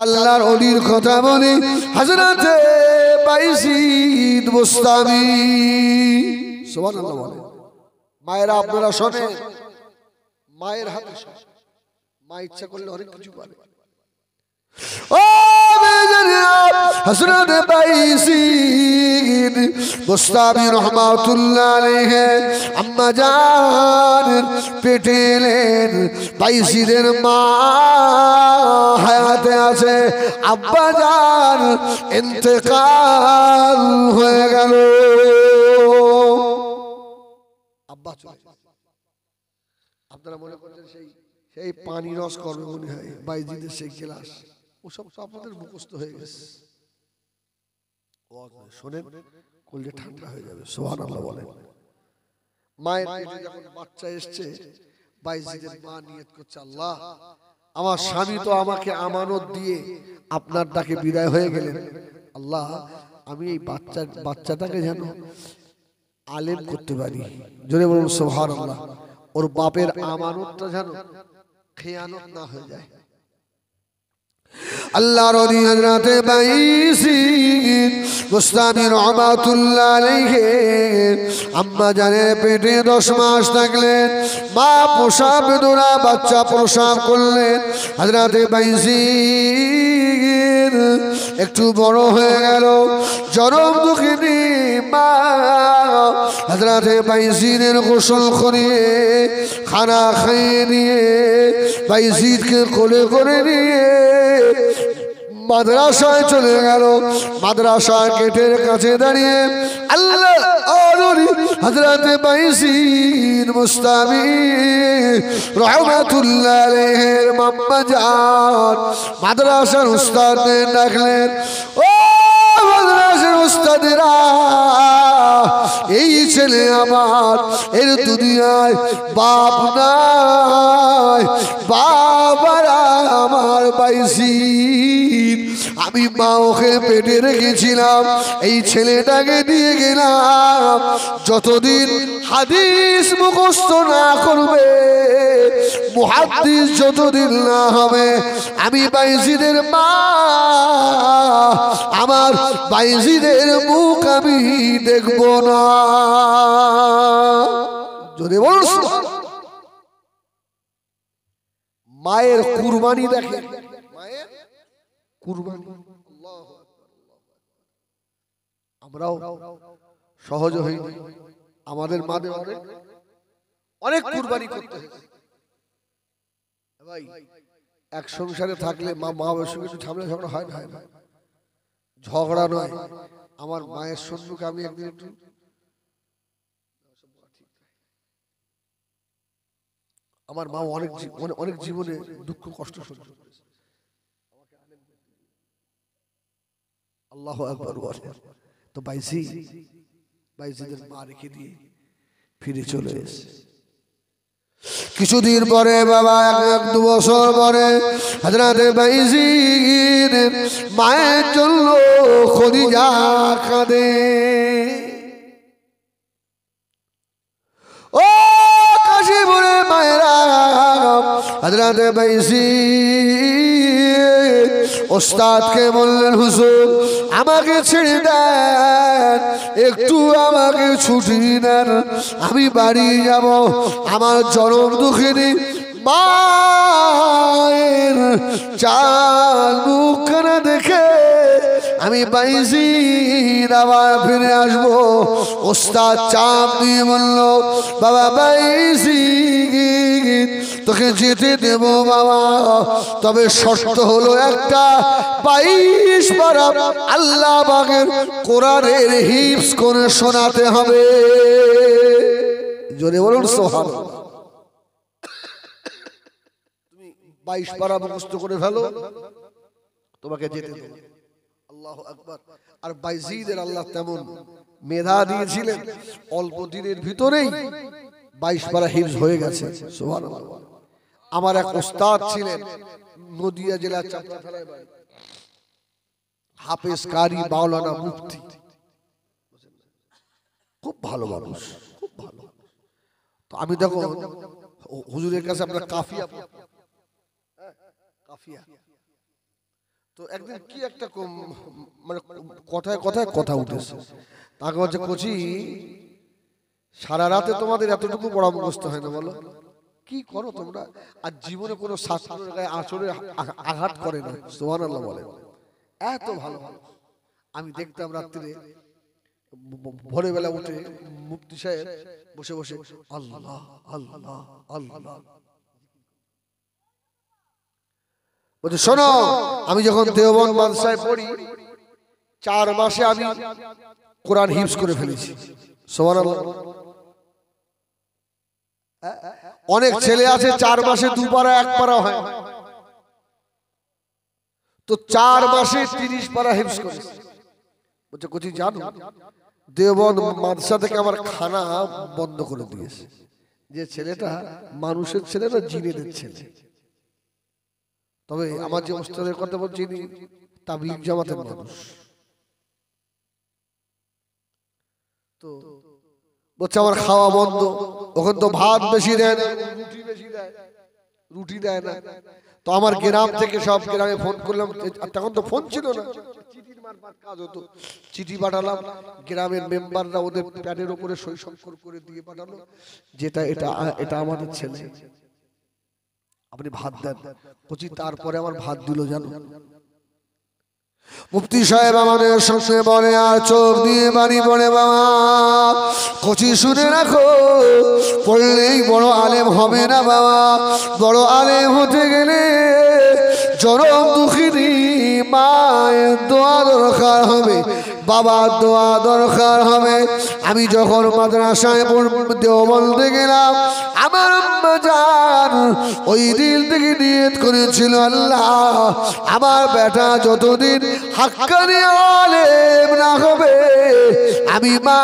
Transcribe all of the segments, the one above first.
আল্লাহর ওলির কথা বলি হযরতে বাইজিদ বুস্তামি সুবহানাল্লাহ বলে। মায়েরা আপনারা শোনেন, মায়ের হাতে মা ইচ্ছা করলে অনেক কিছু পারে। ও হযরত বাইজিদ বুস্তামি রাহমাতুল্লাহ আলাইহি আম্মা জান পেটে এলেন। বাইজিদের মা হায়াতে আছে, আব্বা জান ইন্তেকাল হয়ে গেল। আব্বা চলে, আপনারা মনে করছেন সেই পানি রস করবে মনে হয় বাইজিদের সেই ক্লাস, ওসব তো আপনাদের মুখস্থ হয়ে গেছে। শোনেন, করলে ঠান্ডা হয়ে যাবে। সুবহানাল্লাহ বলেন। মায়ের পেটে যখন বাচ্চা এসছে, বাইজিদের মা নিয়ত করছে, আল্লাহ আমার স্বামী তো আমাকে আমানত দিয়ে আপনার ডাকে বিদায় হয়ে গেলেন, আল্লাহ আমি এই বাচ্চাটাকে যেন আলেম করতে পারি। জোরে বলুন সুবহানাল্লাহ। ওর বাপের আমানতটা যেন খেয়ানত না হয়ে যায়। আল্লাহর ওলি হযরতে বাইজিদ বুস্তামি রাহমাতুল্লাহ আলাইহি আম্মা জানের পেটে 10 মাস থাকলেন। মা প্রসব বেদনা, বাচ্চা প্রসব করলেন। হযরতে বাইজিদ একটু বড় হয়ে গেল। জনম দুঃখিনী মা হযরতে বাইজিদের গোসল করিয়ে খানা খাইয়ে নিয়ে বাইজিদকে কোলে করে নিয়ে মাদ্রাসায় চলে গেল। মাদ্রাসার গেটের কাছে দাঁড়িয়ে আল্লাহ হযরতে বাইজিদ বুস্তামি রাহমাতুল্লাহ আলাইহির মাম্মা জান মাদ্রাসার উস্তাদদের ডাকলেন, ও মাদ্রাসার উস্তাদেরা, এই ছেলে আমার, এর দুনিয়ায় বাপ নাই, বাবারা আমার বাইজিদ, আমি মা ওকে পেটে রেখেছিলাম, এই ছেলেটাকে দিয়ে গেলাম। যতদিন হাদিস মুখস্থ না করবে, মুহাদ্দিস যতদিন না হবে, আমি বাইজিদের মা, আমার বাইজিদের মুখ আমি দেখব না। যদি বলছ মায়ের কুরবানি দেখে, মায়ের কুরবানি, আমরাও সহজ হইনি, আমাদের মাদের অনেক কুরবানি করতে হয়েছে। ভাই এক সংসারে থাকলে মা বাবার সঙ্গে একটু ঝামেলা ঝগড়া হয় না, ঝগড়া নয়। আমার মায়ের সন্মুখে আমি একদিন একটু আমার মা অনেক জীবনে দুঃখ কষ্ট সহ্য করেছে। আল্লাহু আকবার বলে। তো বাইজিদের মা রেখে দিয়ে ফিরে চলে এসে কিছুদিন পরে, বাবা 1-2 বছর পরে, হযরতে বাইজিদ মায়ের জন্য খদিজা কাঁদে। ও কাশীপুরে মায়েরা, হযরতে বাইজিদ ওস্তাদকে বললেন, হুজুর আমাকে ছেড়ে দেন, একটু আমাকে ছুটি দেন, আমি বাড়ি যাব। আমার জনম দুঃখিনী মায়ের চাল মুখখানা দেখে আমি বাইজিদ আবার ফিরে আসবো। ওস্তাদ চাপ দিয়ে বলল, বাবা বাইজিদ তোকে যেতে দেব বাবা, তবে শর্ত হলো একটা, 22 পারা আল্লাহ পাকের কোরআনের হিফজ করে শোনাতে হবে। জোরে বলুন সুবহানাল্লাহ। তুমি 22 পারা মুখস্থ করে ফেলো, তোমাকে যেতে দেব। আল্লাহু আকবার। আর বাইজিদের আল্লাহ তেমন মেধা দিয়েছিলেন, অল্প দিনের ভিতরেই 22 পারা হিফজ হয়ে গেছে। সুবহানাল্লাহ। আমার এক ওস্তাদ ছিলেন, নদিয়া জেলার চাপড়াতলায় বাড়ি, হাফেজ কারি মাওলানা মুফতি, খুব ভালো মানুষ, খুব ভালো। তো আমি দেখো হুজুরের কাছে আমরা কাফিয়া, তো একদিন কি একটা মানে কথায় কথায় কথা উঠেছে, তাকে হচ্ছে কোচি সারা রাতে তোমাদের এতটুকু পড়া মুখস্থ হয় না, বলো কি করো তোমরা? আর জীবনে কোনো ছাত্রের গায়ে আঁচড়ে আঘাত করে না, সুবহানাল্লাহ বলে, এত ভালো। আমি দেখতাম রাত্রিরে ভোরবেলা উঠে মুফতি সাহেব বসে বসে আল্লাহ আল্লাহ আল্লাহ বলছে, শোনো আমি যখন দেওবন্দ মাদ্রাসায় পড়ি 4 মাসে আমি কোরআন হিফজ করে ফেলেছি, সুবহানাল্লাহ। অনেক ছেলে আছে 4 মাসে 2 পারা 1 পারা হয়, তো 4 মাসে 30 পারা হিফজ করেছে। বলছে কোচি জানো দেওবন্দ মাদ্রাসা থেকে আমার খানা বন্ধ করে দিয়েছে, যে ছেলেটা মানুষের ছেলে না, জিনেদের ছেলে। তবে আমার যে ওস্তাদের কথা বলছি তাবলীগ জামাতের মানুষ। তো বলছে আমার খাওয়া বন্ধ, ওখানে তো ভাত বেশি দেয় না, রুটি বেশি দেয়, রুটি দেয় না। তো আমার গ্রাম থেকে সব গ্রামে ফোন করলাম, তখন তো ফোন ছিল না, চিঠির মারফত কাজ হতো। চিঠি পাঠালাম, গ্রামের মেম্বাররা ওদের প্যাডের উপরে সই স্বাক্ষর করে দিয়ে পাঠালো, যেটা এটা আমাদের ছেলে, আপনি ভাত দেন। বলছি তারপরে আমার ভাত দিল জানো। মুফতি সাহেব আমাদের সঙ্গে বলে, আর চোখ দিয়ে বাড়ি পড়ে বাবা, কচি শুনে রাখো, পড়লেই বড় আলেম হবে না বাবা। বড় আলেম হতে গেলে চরম দুঃখিনী মায়ের দোয়া দরকার হবে, বাবার দোয়া দরকার হবে। আমি যখন মাদ্রাসায় দেওবন্দে গেলাম, আমার আম্মা জান ওই দিন থেকে নিয়ত করেছিল, আল্লাহ আমার বেটা যতদিন হাক্কানি আলেম না হবে, আমি মা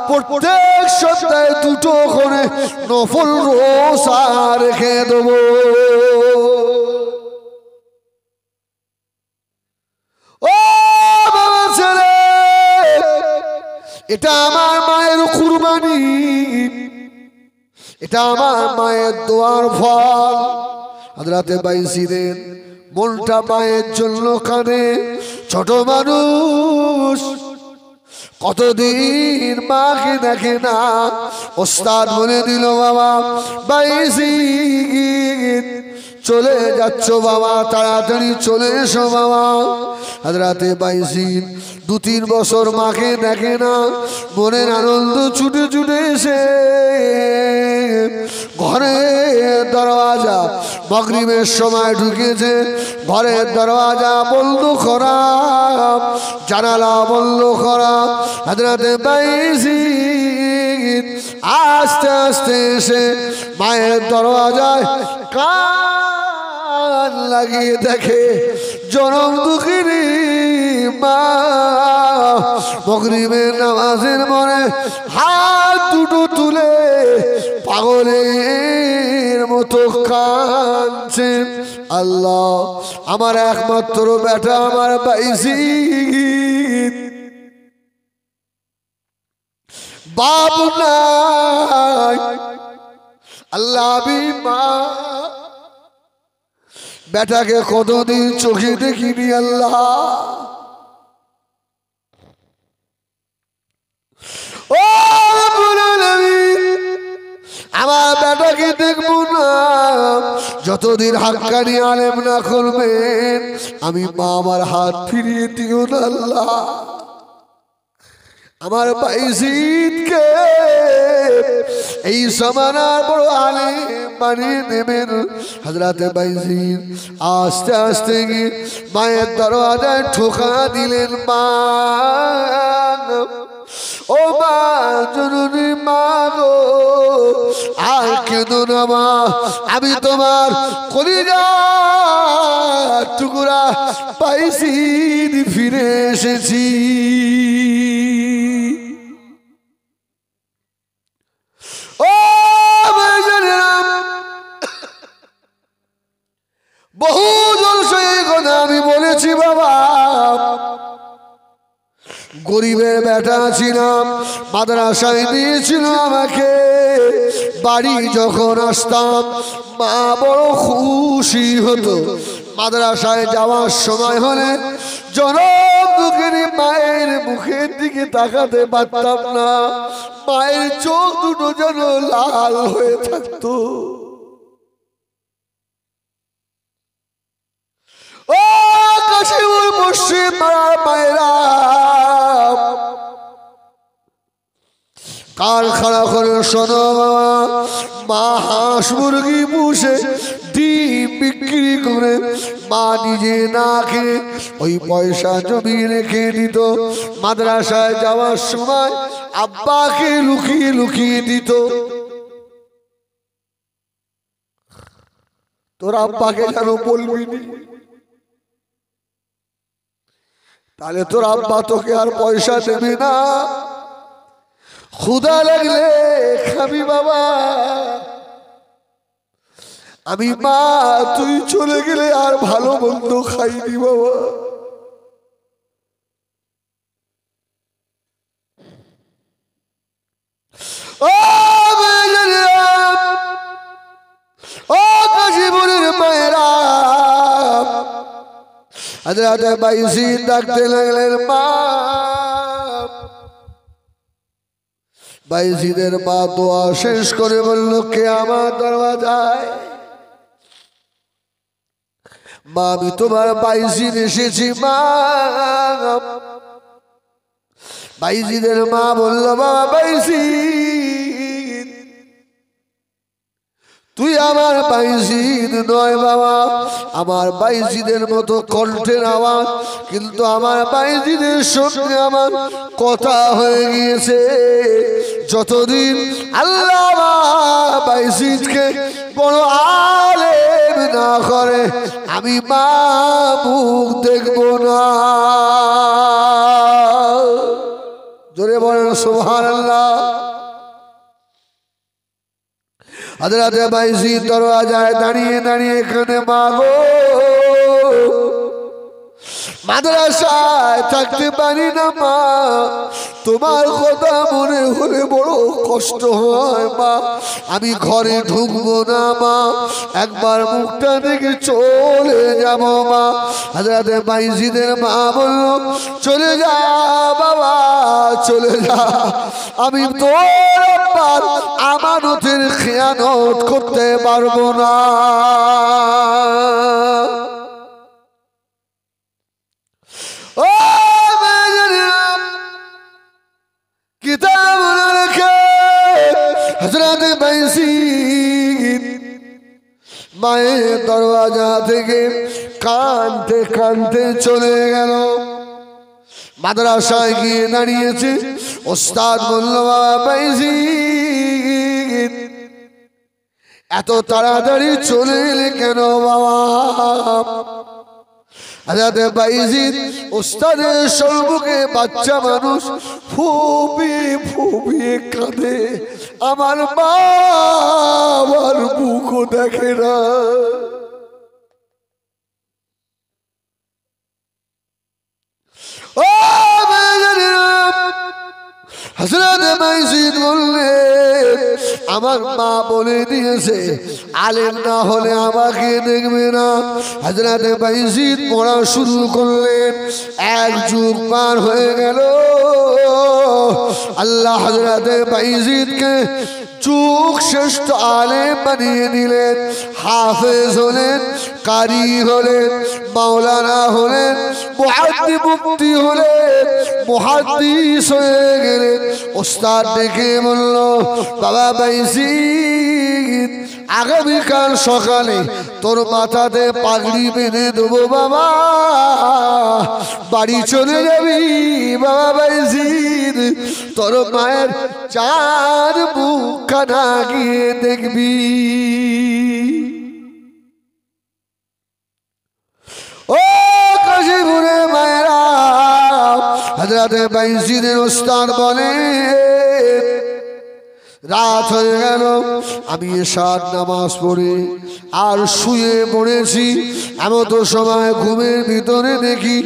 প্রত্যেক সপ্তাহে 2টো করে নফল রোজা রেখে দেবো। ও বাবা ছেলে, এটা আমার মায়ের কুরবানি, এটা আমার মায়ের দোয়ার ফল। হযরতে বাইজিদের মনটা মায়ের জন্য কাঁদে। ছোট মানুষ কতদিন মাকে দেখে না, ওস্তাদ বলে দিল বাবা বাইজিদ চলে যাচ্ছ বাবা, তাড়াতাড়ি চলে এসো বাবা। হযরতে বাইজিদ 2-3 বছর মাকে দেখে না, মনের আনন্দ ছুটে ছুটে এসে ঘরের দরওয়াজা মাগরিবের সময় ঢুকেছে, ঘরের দরওয়াজা বন্ধ করা, জানালা বন্ধ করা। হযরতে বাইজিদ আস্তে আস্তে এসে মায়ের দরওয়াজায় কান লাগিয়ে দেখে জনম দুঃখিনী মা মাগরিবের নামাজের পরে হাত 2টো তুলে পাগলের মতো কাঁদছে। আল্লাহ আমার একমাত্র বেটা আমার বাইজিদ, বাপ নাই, আল্লাহ আমি মা বেটাকে কতদিন চোখে দেখিনি আল্লাহ। ও আমার বেটাকে দেখবো না, যতদিন হাক্কানি আলেম না করবেন আমি মা আমার হাত ফিরিয়ে দিও না আল্লাহ। আমার বাইজিদকে এই জমানার বড় আলেম বানিয়ে দেবেন। হযরতে বাইজিদ আস্তে আস্তে গিয়ে মায়ের দরওয়াজায় ঠোকা দিলেন। মা ও মা জননী মা গো, আর কেঁদো না মা, আমি তোমার কলিজার টুকরা বাইজিদ ফিরে এসেছি। বহু জলসায় কথা আমি বলেছি বাবা, গরিবের বেটা ছিলাম, মাদ্রাসায় দিয়েছিল আমাকে। বাড়ি যখন আসতাম মা বড় খুশি হতো, মাদ্রাসায় যাওয়ার সময় হলে জনম দুঃখের মায়ের মুখের দিকে তাকাতে পারতাম না, মায়ের চোখ দুটো যেন লাল হয়ে থাকতো। ও কাশিমুল মুর্শিদ মায়েরা, কান খাড়া করে শোনো, মা হাঁস মুরগি পুষে ডিম বিক্রি করে মা নিজে না খেয়ে ওই পয়সা জমিয়ে রেখে দিত। মাদ্রাসায় যাওয়ার সময় আব্বাকে লুকিয়ে লুকিয়ে দিত। তোর আব্বাকে যেন বলবি নি, তাহলে তোর আব্বা তোকে আর পয়সা দেবে না। ক্ষুধা লাগলে খাবি বাবা, আমি মা তুই চলে গেলে আর ভালো মন্দ খাইনি বাবা। ও কাশীপুরের মায়েরা, হাজরাতে বাইজি ডাকতে লাগলেন মা। বাইজিদের মা দোয়া শেষ করে বলল, কে আমার দরওয়াজায়? মা আমি তোমার বাইজিদ এসেছি মা। বাইজিদের মা বলল, বাবা বাইজিদ, তুই আমার বাইজিদ নয় বাবা, আমার বাইজিদের মতো কণ্ঠের আওয়াজ, কিন্তু আমার বাইজিদের সঙ্গে আমার কথা হয়ে গিয়েছে। যতদিন আল্লাহ বাইজিদকে বড় আলেম না করে আমি মা মুখ দেখব না। জোরে বলেন সুবহানাল্লাহ। হযরতে বাইজিদ দরওয়াজায় দাঁড়িয়ে দাঁড়িয়ে এখানে মা গো, মাদ্রাসায় থাকতে পারি না মা, তোমার কথা মনে হলে বড় কষ্ট হয় মা, আমি ঘরে ঢুকবো না মা, একবার মুখটা দেখে চলে যাব মা। হযরতে বাইজিদের মা বলল, চলে যা বাবা চলে যা, আমি তোর আমানতের খেয়ানত করতে পারবো না। ও কিতাব রেখে হযরত বাইজিদ মায়ের দরওয়াজা থেকে কাঁদতে কাঁদতে চলে গেল। মাদ্রাসায় গিয়ে দাঁড়িয়েছে। ওস্তাদ বলল, বাবা বাইজিদ এত তাড়াতাড়ি চলে এলে কেন বাবা? হযরতে বাইজিদ ওস্তাদের সম্মুখে বাচ্চা মানুষ ফুপিয়ে ফুপিয়ে কাঁদে, আমার মা আমার মুখও দেখে না। ও হযরত বাইজিদ বললেন, আমার মা বলে দিয়েছে আলেম না হলে আমাকে দেখবে না। হযরত বাইজিদ পড়া শুরু করলেন। এক যুগ পার হয়ে গেল। আল্লাহ হযরত বাইজিদকে যুগ শ্রেষ্ঠ আলেম বানিয়ে দিলেন। হাফেজ হলেন, কারি হলেন, মাওলানা হলেন, মুফতি হলেন, মুহাদ্দিস হয়ে গেলেন। ওস্তাদ ডেকে বলল, বাবা বাইজিদ আগামীকাল সকালে তোর মাথাতে পাগড়ি বেঁধে দেবো বাবা, বাড়ি চলে যাবি বাবা বাইজিদ, তোর মায়ের চার মুখখানা গিয়ে দেখবি। ও কাশীপুরে মায়েরা, হযরত বাইজিদের ওস্তাদ বলে, রাত হয়ে গেল, আমি এশার নামাজ পড়ে আর শুয়ে পড়েছি। এমন তো সময় ঘুমের ভিতরে দেখি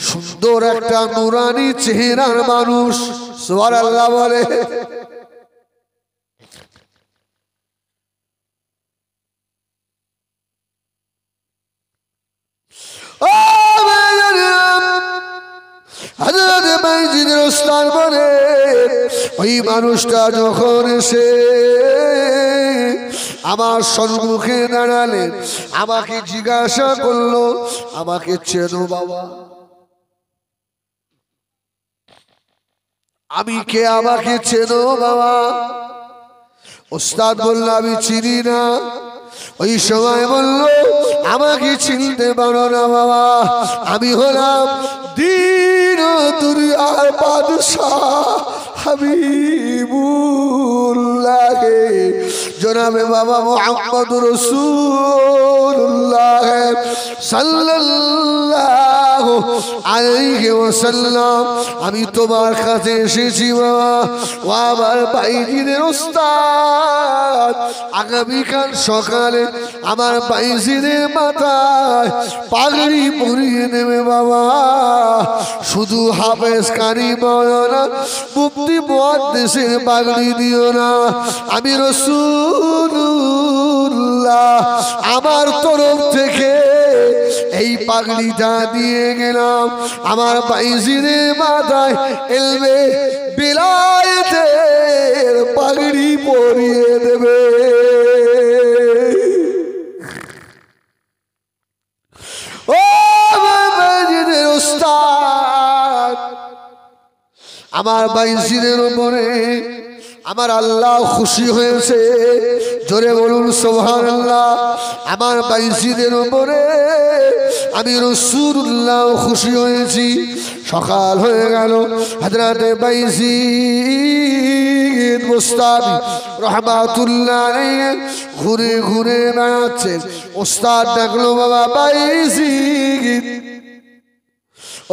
সুন্দর একটা নুরানি চেহারার মানুষ। সুবহানাল্লাহ বলে। ওস্তাদ বলে ওই মানুষটা যখন এসে আমার সম্মুখে দাঁড়ালেন, আমাকে জিজ্ঞাসা করলো, আমাকে চেনো বাবা? আমি কে, আমাকে চেনো বাবা? ওস্তাদ বলল আমি চিনি না। ওই সময় বলল আমাকে চিনতে পারো না বাবা, আমি হলাম দীন দুনিয়ার বাদশাহ হাবিবুল্লাহ জনাবে বাবা মুহাম্মদুর রাসূলুল্লাহ সাল্লাল্লাহু আলাইহি ওয়াসাল্লাম। আমি তোমার কাছে এসেছি বাবা, ও আমার ভাইজিদের ওস্তাদ, আগামীকাল সকালে আমার ভাইজিদের মাথায় পাগড়ি পরিয়ে দেবে বাবা। শুধু হাফেজ কারি মওলানা মুফতি মুহাদ্দিসের পাগড়ি দিও না। আমি রাসূলুল্লাহ আমার তরফ থেকে এই পাগড়িটা দিয়ে গেলাম। আমার ভাইজিদের মাথায় এলবে বিলায়েতের পাগড়ি পরিয়ে দেবে। ও ভাইজিদের ওস্তাদ, আমার ভাইজিদের উপরে আমার আল্লাহ খুশি হয়েছে, জোরে বলুন সুবহানাল্লাহ। আমার ভাইজিদের উপরে আমি রাসূলুল্লাহ খুশি হয়েছি। সকাল হয়ে গেল, হযরতে বাইজিদ মুস্তাবি রাহমাতুল্লাহ আলাইহি ঘুরে ঘুরে বেড়াচ্ছেন। ওস্তাদ ডাকলো বাবা বাইজিদ,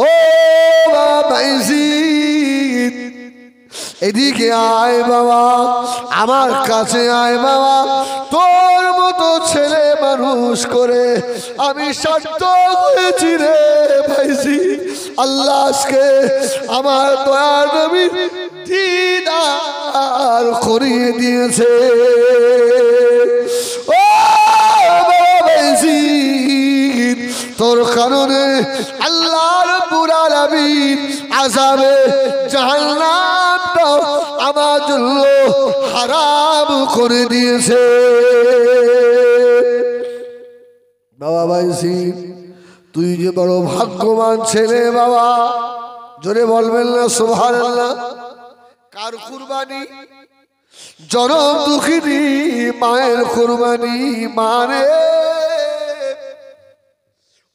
ও বাবা বাইজিদ এদিকে আয় বাবা, আমার কাছে আয় বাবা। তোর মতো ছেলে মানুষ করে আমি সার্থক হয়েছি রে ভাইজি। আল্লাহ আজকে আমার দয়ার নবীর দিদার করিয়ে দিয়েছে। ও বাবা ভাইজি, তোর কারণে আল্লাহ রাব্বুল আলামিন আযাবে জাহান্নামটা আমার জন্য হারাম করে দিয়েছে। বাবা ভাইজি, তুই যে বড় ভাগ্যবান ছেলে বাবা, জোরে বলবেন না সুবহানাল্লাহ। কার কুরবানি? জনম দুঃখিনী মায়ের কুরবানি। মানে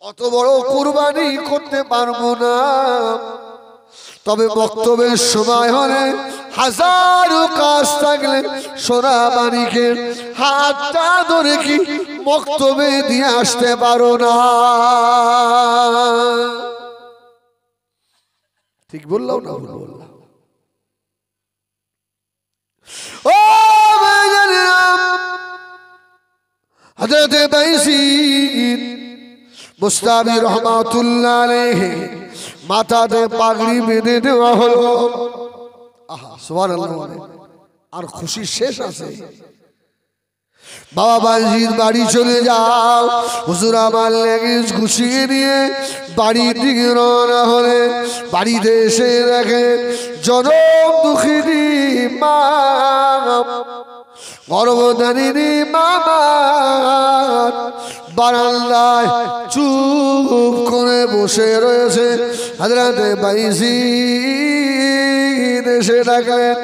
অত বড় কুরবানি করতে পারবো না, তবে বক্তব্যের সময় হলে হাজারো কাজ থাকলে সোনা মানিকে হাতটা ধরে কি বক্তব্যে দিয়ে আসতে পারো না? ঠিক বললাম না ভুল বললাম? ও হযরত বাইজিদ মুস্তাবি রহমাতুল্লাহ আলাইহি মাথাতে পাগড়ি বেঁধে দেওয়া হলো। আহা সুবহানাল্লাহ। আর খুশি শেষ আছে? বাবা বাইজিদ বাড়ি চলে যাও। হুজুর আমার লেগেজ গুছিয়ে নিয়ে বাড়ির দিকে রওনা হলে বাড়িতে এসে দেখে জনম দুঃখিনী মা, গর্ভধারিণী মামা বারান্দায় চুপ করে বসে রয়েছে। হযরতে বাইজিদ এসে ডাকলেন,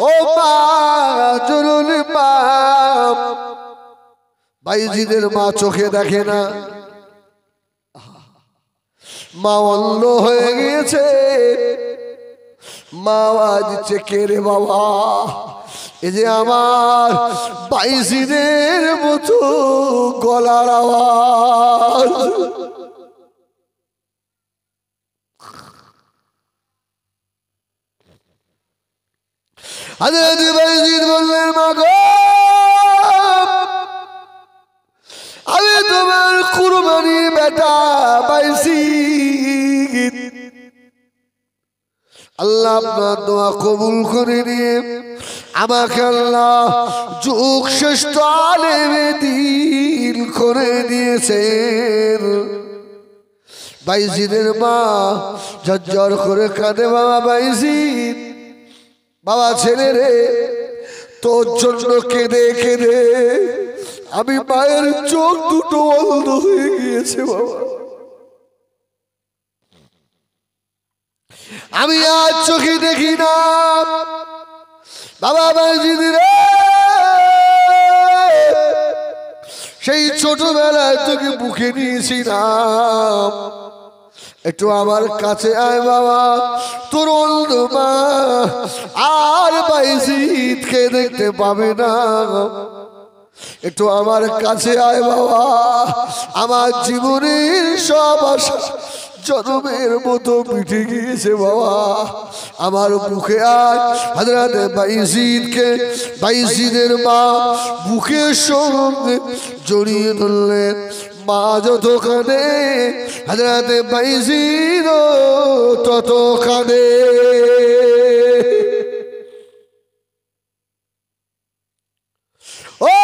ও মা জরুরি মা। বাইজিদের মা চোখে দেখে না, মা অন্ধ হয়ে গিয়েছে। মা আওয়াজ দিচ্ছে, কে রে বাবা? এই যে আমার বাইজিদের মতো গলার আওয়াজ। হযরত বাইজিদ বললেন, মা গো, আমি তোমার কুরবানি বেটা বাইজিদ। আল্লাহ আপনার দোয়া কবুল করে নিয়ে আমাকে আল্লাহ যুগ শ্রেষ্ঠ আলেমে দ্বীন করে দিয়েছেন। বাইজিদের মা ঝরঝর করে কাঁদে, বাবা বাইজিদ, বাবা ছেলে রে, তোর জন্য কেঁদে কেঁদে আমি মায়ের চোখ দুটো বন্ধ হয়ে গিয়েছে বাবা। আমি আজ চোখে দেখি না বাবা বাইজিদ রে, সেই ছোটবেলায় তোকে বুকে নিয়েছিলাম, একটু আমার কাছে আয় বাবা, তোর অন্ধ মা আর বাইজিদকে দেখতে পাবে না, একটু আমার কাছে আয় বাবা। আমার জীবনের সব আশা জন্মের মতো মিটে গিয়েছে বাবা, আমার বুকে আয়। হযরত বাইজিদকে বাইজিদের মা বুকের সঙ্গে জড়িয়ে ধরলেন, মা যত কাঁদে হযরত বাইজিদ তত কাঁদে। ও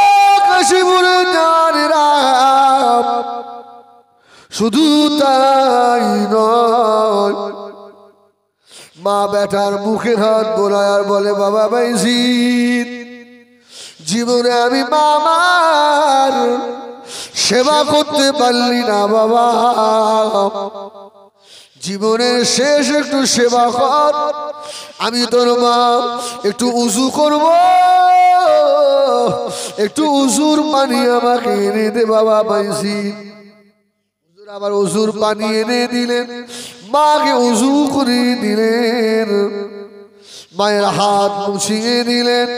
কাশীপুরের নারীরা, শুধু তাই নয়, মা বেটার মুখে হাত বোলায় আর বলে, বাবা বাইজিদ, জীবনে আমি মামার সেবা করতে পারলি না বাবা, জীবনের শেষ একটু সেবা কর, আমি তোর মা একটু উজু করব, একটু উজুর পানি আমাকে এনে দে বাবা বাইজিদ। আবার উজুর পানি এনে দিলেন, মাকে উজু করে দিলেন, মায়ের হাত মুছিয়ে দিলেন।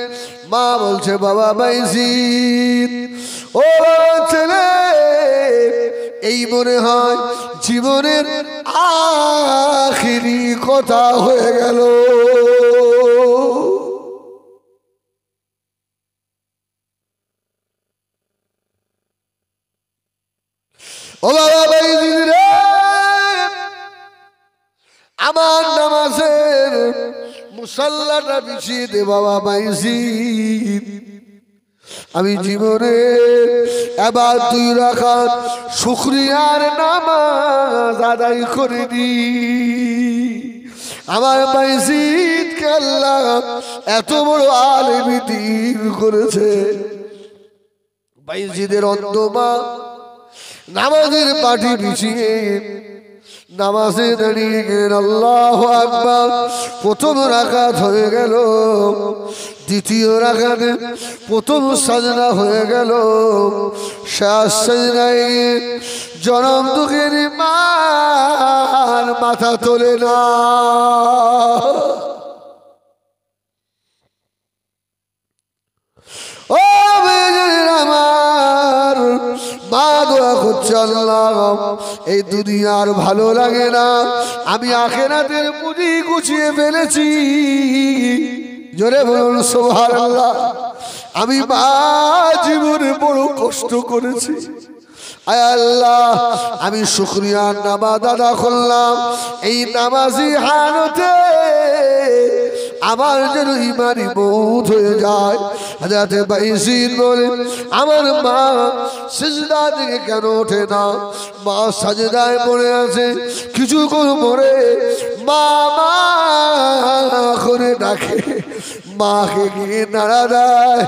মা বলছে, বাবা বাইজিদ, ও ছেলে, এই মনে হয় জীবনের আখিরি কথা হয়ে গেল। ও বাবা বাইজিদ রে, আমার নামাজের মুসাল্লাটা বিছিয়ে দে বাবা বাইজিদ, আমি জীবনে এবার 2 রাকাত শুকরিয়ার নামাজ আদায় করিনি। আমার বাইজিদকে আল্লাহ এত বড় আলেম দিন করেছে। বাইজিদের অন্ধ মা নামাজের পাটি বিছিয়ে নামাজে দাঁড়িয়ে গেলেন, আল্লাহু আকবার। প্রথম রাকাত হয়ে গেল, দ্বিতীয় রাকাতে প্রথম সাজদা হয়ে গেল, শেষ সাজদায় জনম দুঃখের মার মাথা তোলে না। ও আমার মা দোয়া করছে, আল্লাহ এই দুনিয়ার ভালো লাগে না, আমি আখিরাতের পুঁজি গুছিয়ে ফেলেছি। জোরে বলুন সুবহানাল্লাহ। আমি মা জীবনে বড় কষ্ট করেছি, আয় আল্লাহ আমি শুকরিয়ার নামাজ আদা করলাম, এই নামাজি হালতে আমার যেন ইমানি মউত হয়ে যায়। হযরত বাইজিদ বলে, আমার মা সিজদা থেকে কেন ওঠে না? মা সাজদায় পড়ে আছে, কিছুক্ষণ পরে মা মা করে ডাকে, মাকে গিয়ে নাড়া দেয়,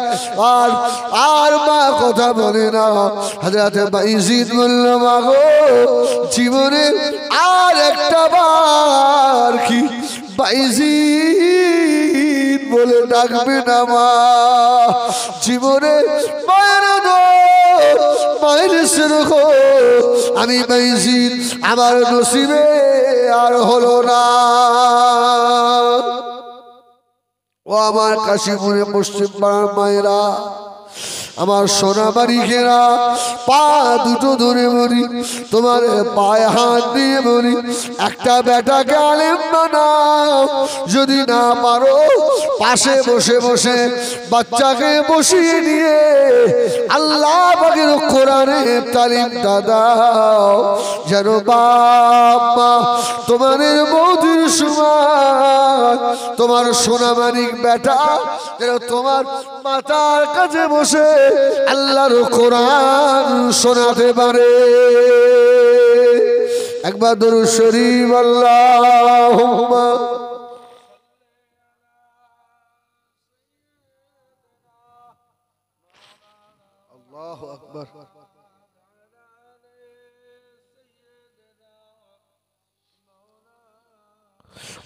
আর মা কথা বলে না। হযরত বাইজিদ বলল, মা গো, জীবনে আর একটা বার কি বাইজিদ বলে ডাকবে না মা? জীবনে মায়ের মায়ের সেরকম আমি বাইজিদ আমার নসিবে আর হলো না। ও আমার কাশীপুরে পশ্চিম পাড়ার মায়েরা, আমার সোনা বাড়িকেরা, পা দুটো ধরে বলি, তোমার পায়ে হাত দিয়ে বলি, একটা বেটাকে আলেম বানাও। যদি না পারো পাশে বসে বসে বাচ্চাকে বসিয়ে নিয়ে আল্লাহ পাকের কোরআনের তালিম দাও, যেন বাবা তোমাদের বৌদির সময় তোমার সোনা মানিক বেটা যেন তোমার মাতার কাছে বসে আল্লাহর কোরআন শোনাতে পারে। একবার দুরূদ শরীফ আল্লাহুম্মা আল্লাহু আকবার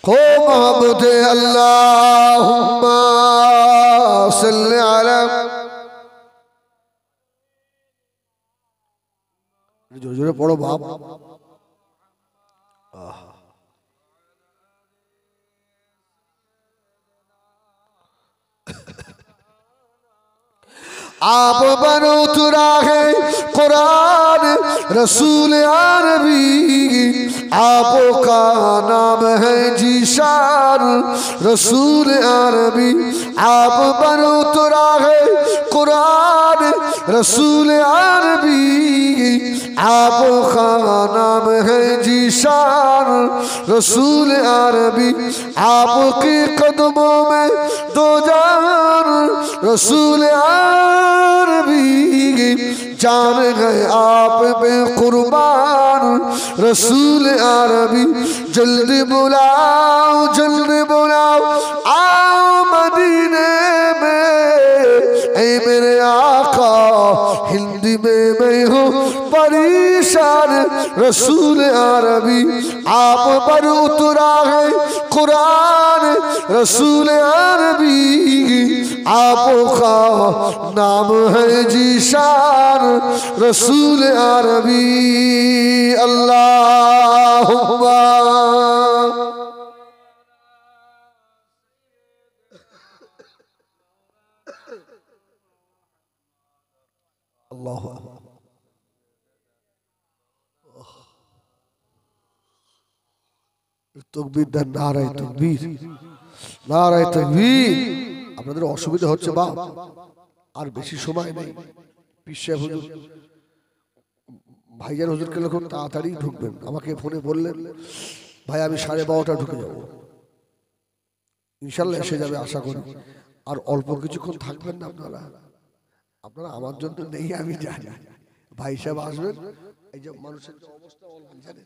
खो मोहब्बत अल्लाहुम्मा सल्ली अला जोर जोर पढ़ो बाप आप बनो तुरा है कुरान रसूल अरबी आपका नाम है जीशान रसूल अरबी आप बनो तुरा है कुरान रसूल अरबी आपका नाम है जीशान रसूल अरबी आपके कदमों में दो जान रसूल अरबी जान गए आप पे कुर्बान रसूल अरबी जल्दी बुलाओ आओ मदीने में ऐ मेरे आका हिंदी में मैं हूँ परेशान रसूल अरबी आप पर उतरा है कुरान रसूल अरबी आपका नाम है जीशान रसूल अरबी अल्लाहुम्मा अल्लाह तकबीर दें नाराए तकबीर আপনাদের অসুবিধা হচ্ছে বাপ আর বেশি সময় নেই পীর সাহেব হুজুর ভাইজান হুজুরকে খুব তাড়াতাড়ি ঢুকবেন আমাকে ফোনে বললেন ভাই আমি 12:30 ঢুকে যাব ইনশাআল্লাহ এসে যাবে আশা করি আর অল্প কিছুক্ষণ থাকবেন না আপনারা আমার জন্য নেই আমি জানি ভাই সাহেব আসবেন এই যে মানুষের অবস্থা জানেন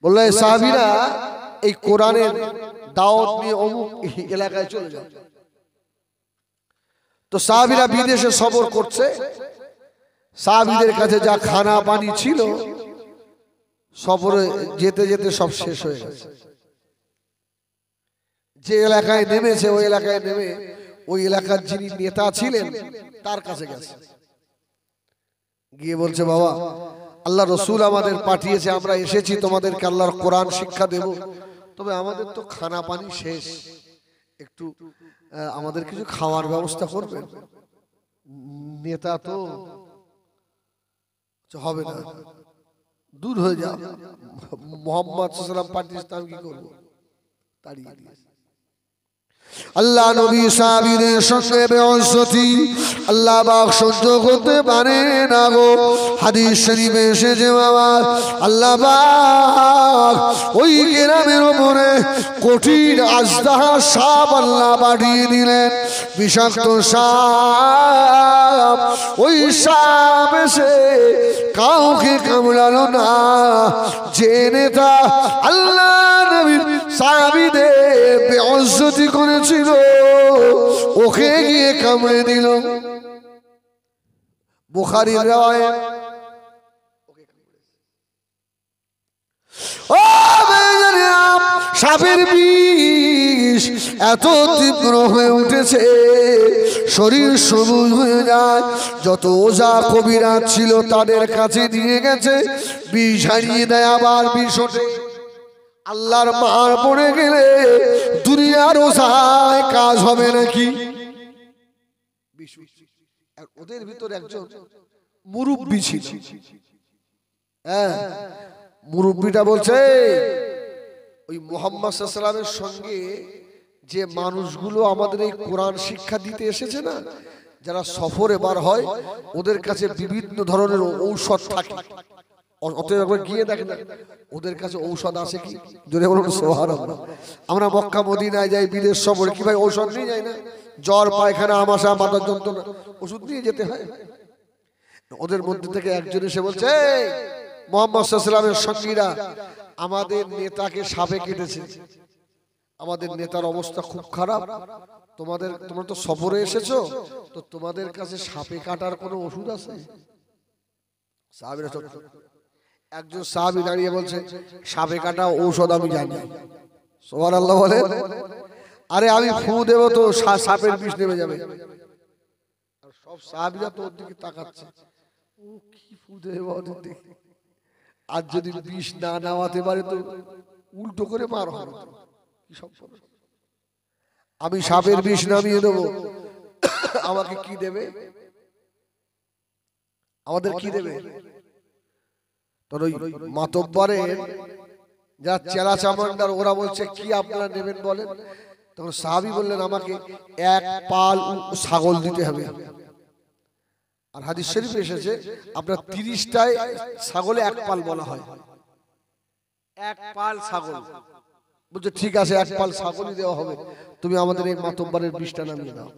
বললে সাহাবীরা এই কোরআনের দাওয়াত নিয়ে অমুক এলাকায় চলে যান তো সাহাবীরা বিদেশে সফর করছে সাহাবীদের কাছে যা খানা পানি ছিল সফরে যেতে যেতে সব শেষ হয়ে গেছে যে এলাকায় নেমেছে ওই এলাকায় নেমে ওই এলাকার যিনি নেতা ছিলেন তার কাছে গেছে গিয়ে বলছে বাবা আল্লাহ রসুল আমাদের পাঠিয়েছে আমরা এসেছি তোমাদেরকে আল্লাহর কোরআন শিক্ষা দেব তবে আমাদের তো খানা পানি শেষ একটু আমাদের কিছু খাওয়ার ব্যবস্থা করবেন নেতা তো হবে না দূর হয়ে যাও মুহাম্মদ সাল্লাল্লাহু আলাইহি ওয়াসাল্লাম পাকিস্তান কি করব তাড়িয়ে দিয়েছে আল্লাহ নবী সাহাবীদের সঙ্গে বেইজ্জতি আল্লাহ পাক সহ্য করতে পারে না গো হাদিস শরীফে এসেছে বাবা আল্লাহ পাক ওই গ্রামের উপরে কঠিন আজদাহা সাপ আল্লাহ পাঠিয়ে দিলেন বিষাক্ত সাপ ওই সাপ এসে কাউকে কামড়ালো না যে নেতা আল্লাহ নবীর সাহাবীদের বেইজ্জতি করেছিল ওকে গিয়ে কামড়ে দিল বুখারীর riwayat ও বেজানিয়াম সাপের বিষ এত তীব্র হয়ে উঠেছে শরীর সবুজ হয়ে যায় যত ওঝা কবিরাজ ছিল তাদের কাছে নিয়ে গেছে বিষ হারিয়ে দেয় আবার বিষ ওঠে আল্লাহর মার পড়ে গেলে দুনিয়ার ওঝায় কাজ হবে নাকি ওদের ভিতর একজন মুরব্বি ছিল হ্যাঁ মুরব্বিটা বলছে ওই মুহাম্মদ সাল্লাল্লাহু আলাইহি ওয়াসাল্লামের সঙ্গে যে মানুষগুলো আমাদের এই কোরআন শিক্ষা দিতে এসেছে না যারা সফরে বার হয় ওদের কাছে বিভিন্ন ধরনের ঔষধ থাকে অতএব একবার গিয়ে দেখেন ওদের কাছে ঔষধ আছে কি জোরে বলুন সুবহানাল্লাহ আমরা মক্কা মদিনায় যাই বিদেশ সফরে কি ভাই ঔষধ নিয়ে যাই না জ্বর পায়খানা আমাশা মাথার যন্ত্রণা ওষুধ নিয়ে যেতে হয় ওদের মধ্যে থেকে একজন এসে বলছে মুহাম্মদ সাল্লাল্লাহু আলাইহি ওয়াসাল্লামের সঙ্গীরা আমাদের নেতাকে সাপে কেটেছে, আমাদের নেতার অবস্থা খুব খারাপ, তোমরা তো সফরে এসেছো, তো তোমাদের কাছে সাপে কাটার কোনো ওষুধ আছে? সাহাবীরা চুপ। একজন সাহাবী দাঁড়িয়ে বলছে, সাপে কাটা ঔষধ আমি জানি। সুবহানাল্লাহ বলে, আরে আমি ফু দেব তো সাপের বিষ নেমে যাবে। আর সব সাহাবীরা তো ওর দিকে তাকাচ্ছে, ও কি ফু দেবে ওদের দিকে, আর যদি বিষ না নামাতে পারে তো উল্টো করে মার হবে। কি সব আমি সাপের বিষ নামিয়ে দেবো, আমাকে কি দেবে? আমাদের কি দেবে? তোর ওই মাতব্বরের যা চেলা চামান্ডার, ওরা বলছে কি আপনারা নেবেন বলেন? তখন সাহাবী বললেন, আমাকে এক পাল ছাগল দিতে হবে। আর হাদিস শরীফে এসেছে আপনার 30টায় ছাগলে এক পাল বলা হয়, এক পাল ছাগল। বলছে ঠিক আছে, এক পাল ছাগলই দেওয়া হবে, তুমি আমাদের এই মাতব্বরের বিষটা নামিয়ে দাও।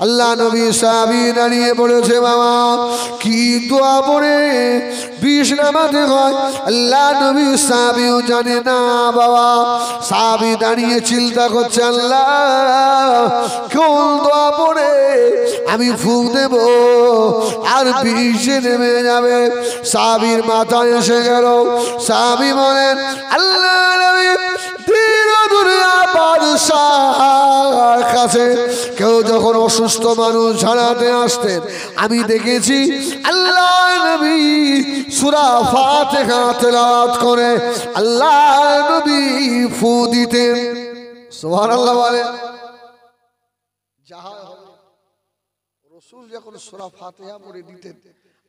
আল্লাহ নবী সাহাবী দাঁড়িয়ে বলেছে, বাবা কি দোয়া পড়ে বিষ নামাতে হয় আল্লাহ নবী সাহাবীও জানে না। বাবা সাহাবী দাঁড়িয়ে চিন্তা করছে, আল্লাহ কোন দোয়া পড়ে আমি ফুঁক দেব আর বিষ নেমে যাবে? সাহাবীর মাথায় এসে গেল। সাহাবী বলেন, আল্লাহ নবী দুনিয়া বাদশাহর কাছে কেউ যখন অসুস্থ মানুষ ঝাড়াতে আসতেন, আমি দেখেছি আল্লাহ নবী সূরা ফাতিহা তেলাওয়াত করে আল্লাহ নবী ফু দিতেন। সুবহানাল্লাহ বলে, যাহা রাসূল যখন সূরা ফাতিহা পড়ে দিতেন,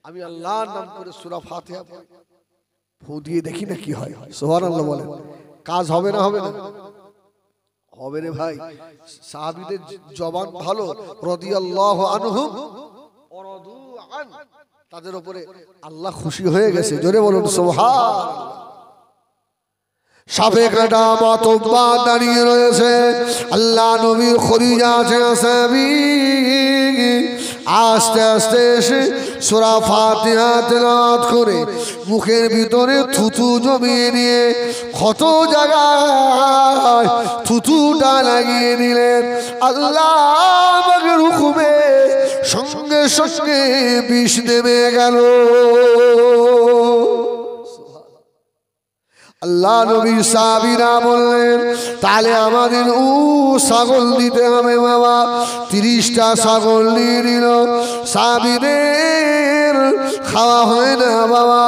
আমি আল্লাহর নাম করে সূরা ফাতিহা ফু দিয়ে দেখি না কি হয়। সুবহানাল্লাহ বলে, কাজ হবে না? হবে না? হবে রে ভাই। সাহাবীদের জবান ভালো, রাদিয়াল্লাহু আনহুম ওয়া রাদু আন, তাদের উপরে আল্লাহ খুশি হয়ে গেছে। জোরে বলুন সুবহানাল্লাহ। সাপে কাটা মাতব্বা দাঁড়িয়ে রয়েছে, আল্লাহ নবীর খলিজা আছে সাহাবী আস্তে আস্তে এসে সূরা ফাতিহা তেলাওয়াত করে মুখের ভিতরে থুতু জমিয়ে নিয়ে কত জায়গায় থুতুটা লাগিয়ে দিলেন। আল্লাহ পাকের হুকুমে সঙ্গে সঙ্গে বিষ নেমে গেল। আল্লাহ নবী সাহাবীরা বললেন, তাহলে আমাদের ছাগল দিতে হবে। বাবা 30টা ছাগল নিয়ে নিল। সাহাবীদের খাওয়া হয় না বাবা।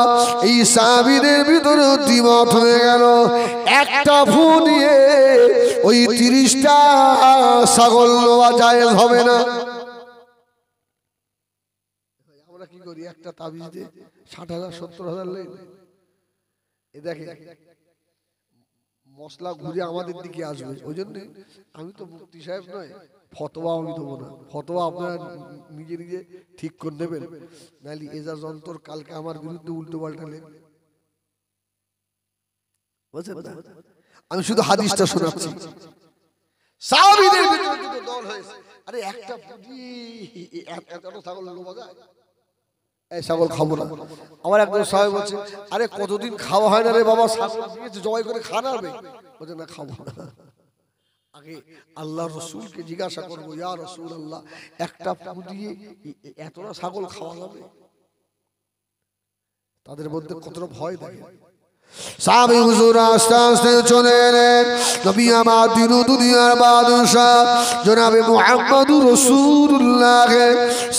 এই সাহাবীদের ভিতরে দ্বিমত হয়ে গেল, একটা ফু দিয়ে ওই 30টা ছাগল নেওয়া জায়েজ হবে না। আমরা কি করি, একটা তাবিজ দিয়ে 60,000 70,000 লেগে এ দেখে মশলা ঘুরে আমাদের দিকে আসবে। ওই জন্য আমি তো মুফতি সাহেব নয়, ফতোয়া আমি দেবো না। ফতোয়া আপনারা নিজে নিজে ঠিক করে নেবেন, নাহলে এজা যন্ত্র কালকে আমার বিরুদ্ধে উল্টো পাল্টা লেখবে। বুঝছেন না? আমি শুধু হাদিসটা শোনাচ্ছি। সাহাবীদের ভিতরে দুটো দল হয়েছে, আরে একটা বুদ্ধি এত ছাগল লোবা যায়, এই ছাগল খাবো না। আমার একজন সাহেব বলছে, আরে কতদিন খাওয়া হয় না রে বাবা, ছাগল দিয়েছে জবাই করে খাওয়াবে। বলছে না, খাবো না। আগে আল্লাহর রাসূলকে জিজ্ঞাসা করবো, ইয়া রাসূলুল্লাহ একটা ফু দিয়ে এতটা ছাগল খাওয়া যাবে? তাদের মধ্যে কতটা ভয় থাকে। সাহাবী হুজুর আস্তে আস্তে চলে এলেন। নবী আমার দিন দুনিয়ার বাদশাহ জনাবে মুহাম্মদুর রাসূলুল্লাহ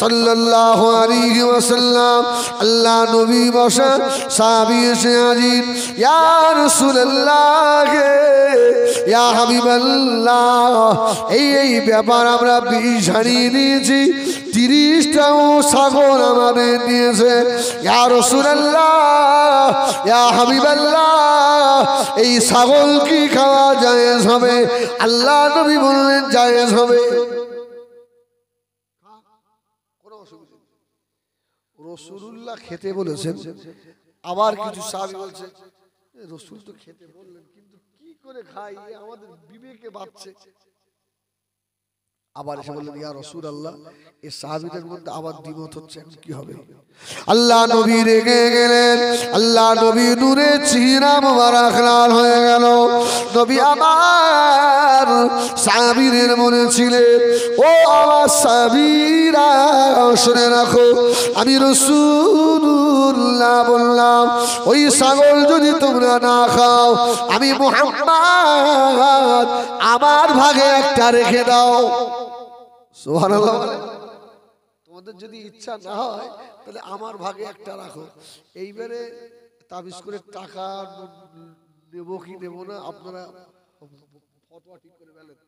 সাল্লাল্লাহু আলাইহি ওয়াসাল্লাম। আল্লাহ নবী বসা, সাহাবী এসে হাজির, ইয়া রাসূলুল্লাহ ইয়া হাবিবাল্লাহ, এই ব্যাপার আমরা বিষ হারিয়ে নিয়েছি, 30টাও ছাগল আমাদের দিয়েছে। ইয়া রাসূলুল্লাহ ইয়া হাবিবাল্লাহ, এই ছাগল কি খাওয়া জায়েজ হবে? আল্লাহ নবী বললেন জায়েজ হবে। কোনো অসুবিধা নেই, রাসূলুল্লাহ খেতে বলেছেন। আবার কিছু সাহাবী বলছে, রাসূল তো খেতে বললেন, কিন্তু কি করে খাই, আমাদের বিবেকে বাঁচছে। আবার এসে বললেন ইয়া রাসূলুল্লাহ এই সাহাবীদের মধ্যে আবার দ্বিমত হচ্ছে, এখন কি হবে? আল্লাহ নবী রেগে গেলেন, আল্লাহ নবী নূরে চেহারা মোবারক লাল হয়ে গেল। নবী আমার সাহাবীদের মনে ছিলেন, ও আমার সাহাবীরা শুনে রাখো, আমি রাসূলুল্লাহ বললাম ওই ছাগল যদি তোমরা না খাও, আমি মুহাম্মদ আমার ভাগে একটা রেখে দাও। সুবহানাল্লাহ। তোমাদের যদি ইচ্ছা না হয় তাহলে আমার ভাগে একটা রাখো। এইবারে তাবিজ করে টাকা নেব কি নেব না আপনারা ফতোয়া ঠিক করে বলেন,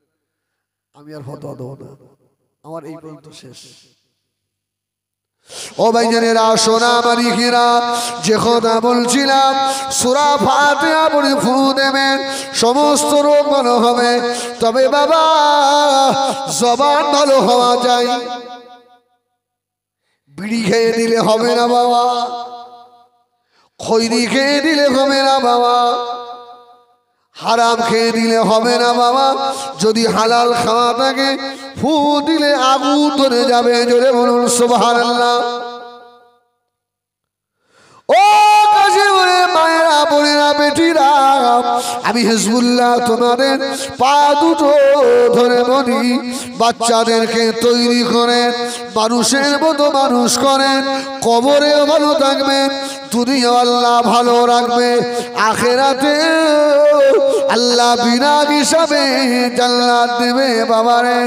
আমি আর ফতোয়া দেবো না, আমার এই পর্যন্ত শেষ। ও ভাইজানেরা সোনা মালিকেরা, যে কথা বলছিলাম সূরা ফাতিহা পড়ে ফু দেবেন, সমস্ত রোগ ভালো হবে। তবে বাবা জবান ভালো হওয়া যায়, বিড়ি খেয়ে দিলে হবে না বাবা, খৈনি খেয়ে দিলে হবে না বাবা, হারাম খেয়ে দিলে হবে না বাবা। যদি হালাল খাওয়া থাকে ফু দিলে আগুন ধরে যাবে। জোরে বলুন সুবহানাল্লাহ। ও কাশিমুরে মায়েরা বোনেরা বেটিরা, আমি হিজবুল্লাহ তোমাদের পা দুটো ধরে বলি, বাচ্চাদেরকে তৈরি করেন, মানুষের মতো মানুষ করেন, কবরেও ভালো থাকবেন, দুনিয়া আল্লাহ ভালো রাখবে, আখেরাতে আল্লাহ বিনা হিসাবে জান্নাত দেবে বাবারে।